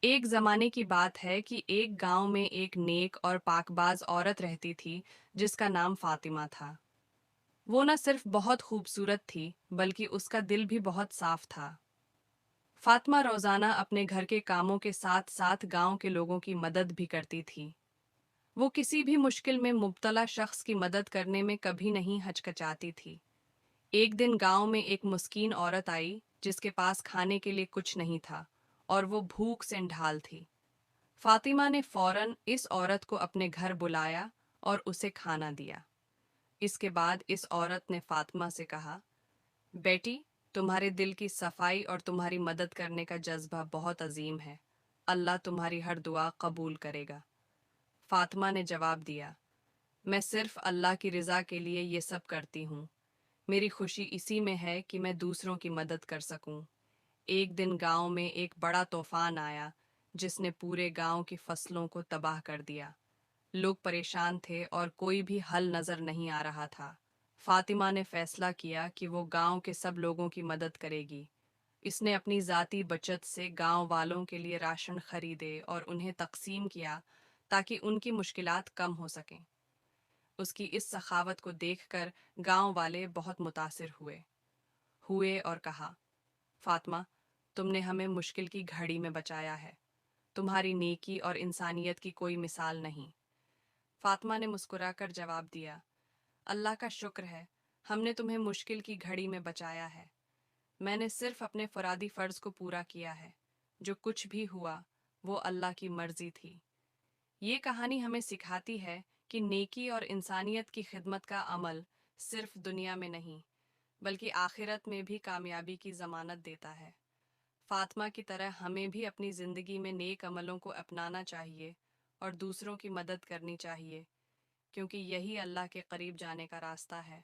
ایک زمانے کی بات ہے کہ ایک گاؤں میں ایک نیک اور پاکباز عورت رہتی تھی جس کا نام فاطمہ تھا۔ وہ نہ صرف بہت خوبصورت تھی بلکہ اس کا دل بھی بہت صاف تھا۔ فاطمہ روزانہ اپنے گھر کے کاموں کے ساتھ ساتھ گاؤں کے لوگوں کی مدد بھی کرتی تھی۔ وہ کسی بھی مشکل میں مبتلا شخص کی مدد کرنے میں کبھی نہیں ہچکچاتی تھی۔ ایک دن گاؤں میں ایک مسکین عورت آئی جس کے پاس کھانے کے لیے کچھ نہیں تھا اور وہ بھوک سے نڈھال تھی۔ فاطمہ نے فوراً اس عورت کو اپنے گھر بلایا اور اسے کھانا دیا۔ اس کے بعد اس عورت نے فاطمہ سے کہا، بیٹی، تمہارے دل کی صفائی اور تمہاری مدد کرنے کا جذبہ بہت عظیم ہے۔ اللہ تمہاری ہر دعا قبول کرے گا۔ فاطمہ نے جواب دیا، میں صرف اللہ کی رضا کے لیے یہ سب کرتی ہوں۔ میری خوشی اسی میں ہے کہ میں دوسروں کی مدد کر سکوں۔ ایک دن گاؤں میں ایک بڑا طوفان آیا جس نے پورے گاؤں کی فصلوں کو تباہ کر دیا۔ لوگ پریشان تھے اور کوئی بھی حل نظر نہیں آ رہا تھا۔ فاطمہ نے فیصلہ کیا کہ وہ گاؤں کے سب لوگوں کی مدد کرے گی۔ اس نے اپنی ذاتی بچت سے گاؤں والوں کے لیے راشن خریدے اور انہیں تقسیم کیا تاکہ ان کی مشکلات کم ہو سکیں۔ اس کی اس سخاوت کو دیکھ کر گاؤں والے بہت متاثر ہوئے اور کہا، فاطمہ، تم نے ہمیں مشکل کی گھڑی میں بچایا ہے۔ تمہاری نیکی اور انسانیت کی کوئی مثال نہیں۔ فاطمہ نے مسکرا کر جواب دیا، اللہ کا شکر ہے، ہم نے تمہیں مشکل کی گھڑی میں بچایا ہے۔ میں نے صرف اپنے فرادی فرض کو پورا کیا ہے۔ جو کچھ بھی ہوا وہ اللہ کی مرضی تھی۔ یہ کہانی ہمیں سکھاتی ہے کہ نیکی اور انسانیت کی خدمت کا عمل صرف دنیا میں نہیں بلکہ آخرت میں بھی کامیابی کی ضمانت دیتا ہے۔ فاطمہ کی طرح ہمیں بھی اپنی زندگی میں نیک عملوں کو اپنانا چاہیے اور دوسروں کی مدد کرنی چاہیے، کیونکہ یہی اللہ کے قریب جانے کا راستہ ہے۔